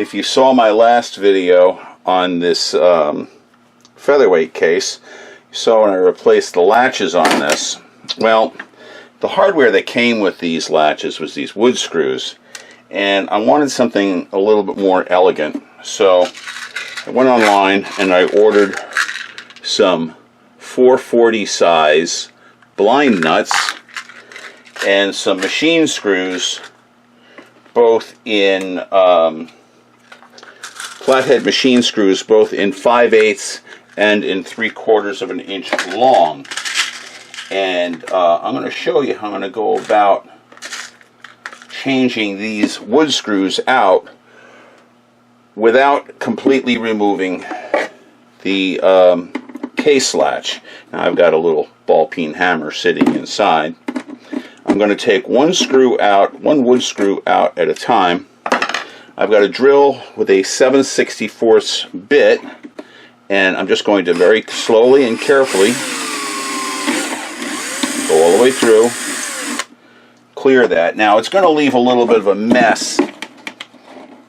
If you saw my last video on this featherweight case, you saw when I replaced the latches on this. Well, the hardware that came with these latches was these wood screws, and I wanted something a little bit more elegant, so I went online and I ordered some 440 size blind nuts and some machine screws, both in flathead machine screws, both in 5/8 and in 3/4 of an inch long. And I'm going to show you how I'm going to go about changing these wood screws out without completely removing the case latch. Now I've got a little ball peen hammer sitting inside. I'm going to take one screw out, one wood screw out at a time. I've got a drill with a 7/64 bit, and I'm just going to very slowly and carefully go all the way through, clear that. Now it's going to leave a little bit of a mess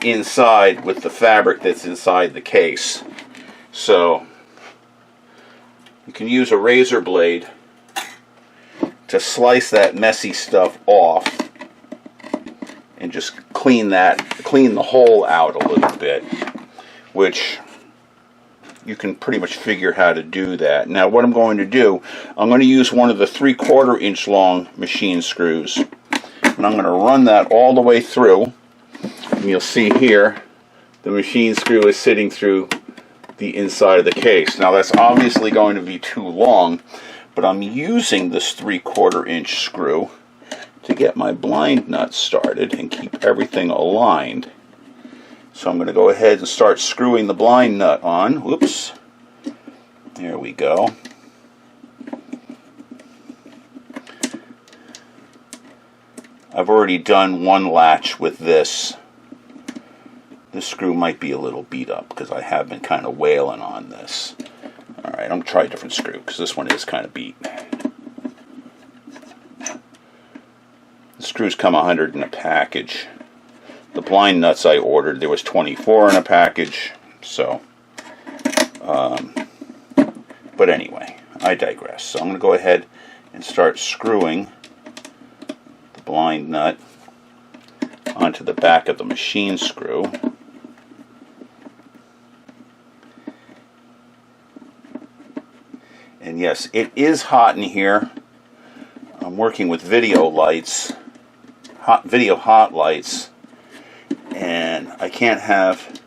inside with the fabric that's inside the case. So you can use a razor blade to slice that messy stuff off and just clean the hole out a little bit, which you can pretty much figure how to do that. Now what I'm going to do, I'm going to use one of the 3/4 inch long machine screws, and I'm going to run that all the way through, and you'll see here the machine screw is sitting through the inside of the case. Now that's obviously going to be too long, but I'm using this 3/4 inch screw to get my blind nut started and keep everything aligned. So I'm going to go ahead and start screwing the blind nut on. Whoops. There we go. I've already done one latch with this. This screw might be a little beat up because I have been kind of wailing on this. Alright, I'm going to try a different screw because this one is kind of beat. The screws come 100 in a package. The blind nuts I ordered, there was 24 in a package, so, but anyway, I digress. So I'm going to go ahead and start screwing the blind nut onto the back of the machine screw. And yes, it is hot in here. I'm working with video lights, video hot lights, and I can't have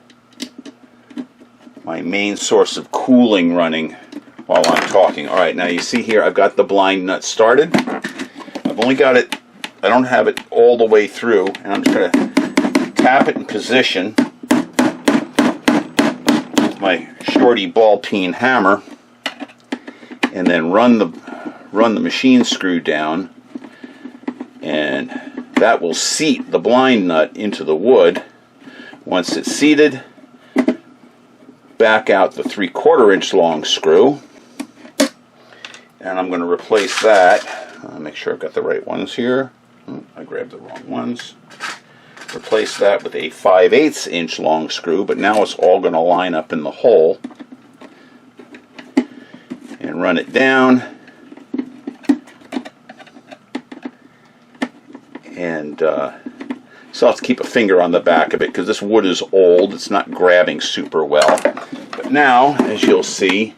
my main source of cooling running while I'm talking. Alright, now you see here I've got the blind nut started. I've only got it, I don't have it all the way through, and I'm just going to tap it in position with my shorty ball peen hammer, and then run the machine screw down, and that will seat the blind nut into the wood. Once it's seated, back out the 3/4 inch long screw, and I'm going to replace that. Make sure I've got the right ones here. I grabbed the wrong ones. Replace that with a 5/8 inch long screw, but now it's all going to line up in the hole. And run it down, and so I'll have to keep a finger on the back of it because this wood is old, it's not grabbing super well. But now, as you'll see,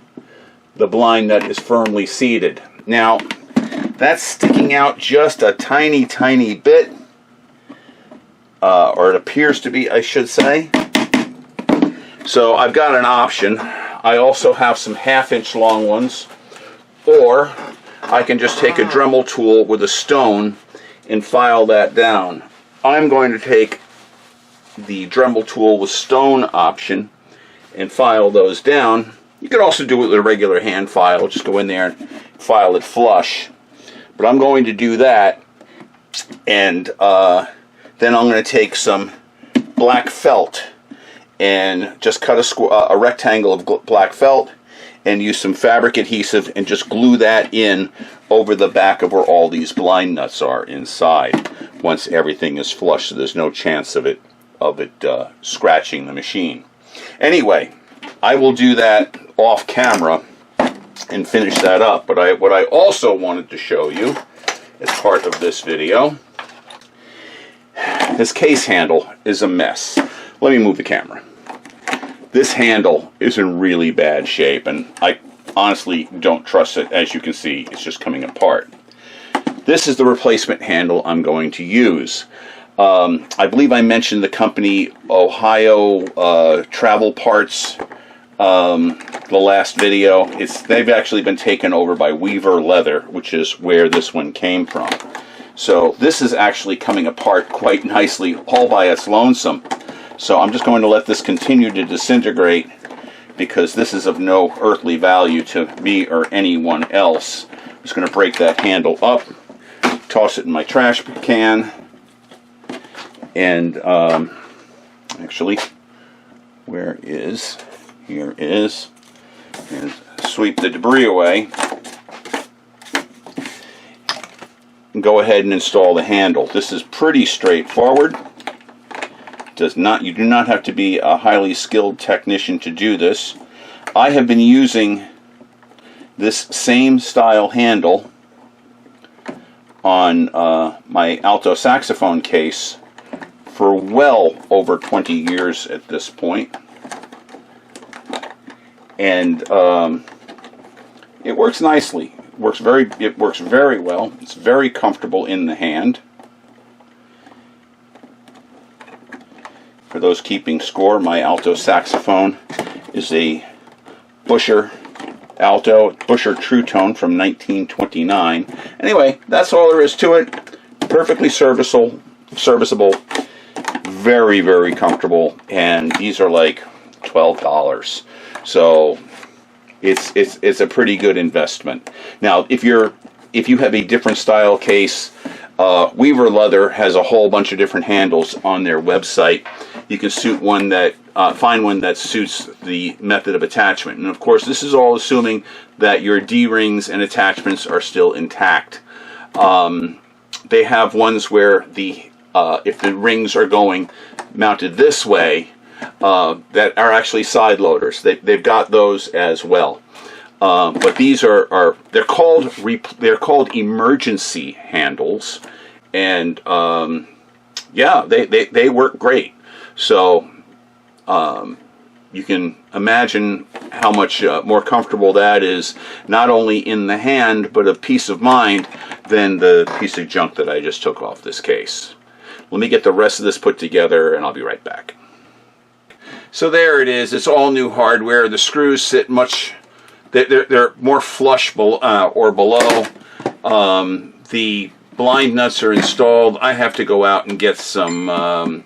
the blind nut is firmly seated. Now that's sticking out just a tiny bit, or it appears to be, I should say. So I've got an option. I also have some 1/2 inch long ones, or I can just take a Dremel tool with a stone and file that down. I'm going to take the Dremel tool with stone option and file those down. You could also do it with a regular hand file, just go in there and file it flush. But I'm going to do that, and then I'm going to take some black felt and just cut a rectangle of black felt and use some fabric adhesive and just glue that in over the back of where all these blind nuts are inside once everything is flush, so there's no chance of it of it scratching the machine. Anyway, I will do that off camera and finish that up. But what I also wanted to show you as part of this video, this case handle is a mess. Let me move the camera. This handle is in really bad shape, and I honestly don't trust it. As you can see, it's just coming apart. This is the replacement handle I'm going to use. I believe I mentioned the company Ohio Travel Parts the last video. They've actually been taken over by Weaver Leather, which is where this one came from. So this is actually coming apart quite nicely all by its lonesome. So I'm just going to let this continue to disintegrate, because this is of no earthly value to me or anyone else. I'm just going to break that handle up, toss it in my trash can, and actually, here is, and sweep the debris away, and go ahead and install the handle. This is pretty straightforward. You do not have to be a highly skilled technician to do this. I have been using this same style handle on my alto saxophone case for well over 20 years at this point. And it works nicely. It works very well. It's very comfortable in the hand. For those keeping score, my alto saxophone is a Buescher True Tone from 1929. Anyway, that's all there is to it. Perfectly serviceable, very, very comfortable, and these are like $12. So it's a pretty good investment. Now, if you have a different style case, Weaver Leather has a whole bunch of different handles on their website. You can find one that suits the method of attachment. And of course, this is all assuming that your D-rings and attachments are still intact. They have ones where if the rings are going mounted this way, that are actually side loaders. They've got those as well. But these they're called emergency handles, and yeah, they work great. So you can imagine how much more comfortable that is, not only in the hand, but of peace of mind, than the piece of junk that I just took off this case. Let me get the rest of this put together, and I'll be right back. So there it is. It's all new hardware. The screws sit they're more flush or below. The blind nuts are installed. I have to go out and get some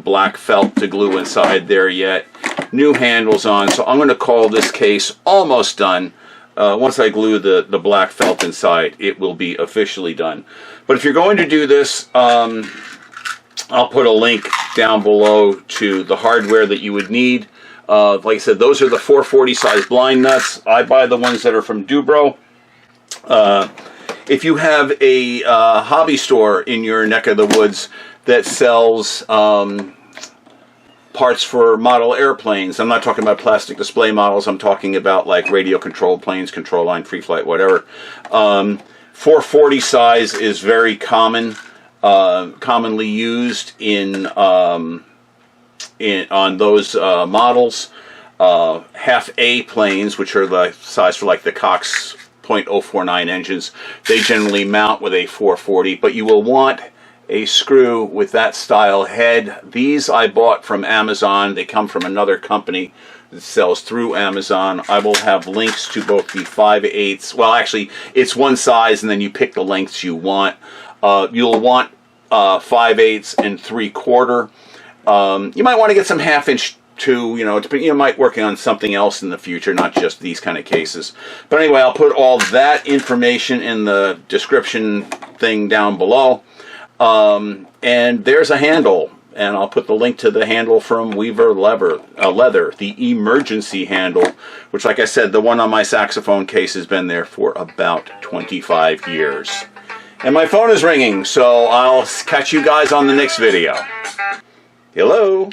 black felt to glue inside there yet. New handles on, so I'm going to call this case almost done. Once I glue the black felt inside, it will be officially done. But if you're going to do this, I'll put a link down below to the hardware that you would need. Like I said, those are the 440 size blind nuts. I buy the ones that are from Dubro. If you have a hobby store in your neck of the woods that sells parts for model airplanes, I'm not talking about plastic display models, I'm talking about like radio controlled planes, control line, free flight, whatever. 440 size is very commonly used on those models. Half A planes, which are the size for like the Cox .049 engines, they generally mount with a 440, but you will want a screw with that style head. These I bought from Amazon. They come from another company that sells through Amazon. I will have links to both the 5/8. Well, actually, it's one size, and then you pick the lengths you want. You'll want 5/8 and 3/4. You might want to get some 1/2 inch too. You might work on something else in the future, not just these kind of cases. But anyway, I'll put all that information in the description thing down below. And there's a handle, and I'll put the link to the handle from Weaver Leather, the emergency handle, which, like I said, the one on my saxophone case has been there for about 25 years. And my phone is ringing, so I'll catch you guys on the next video. Hello?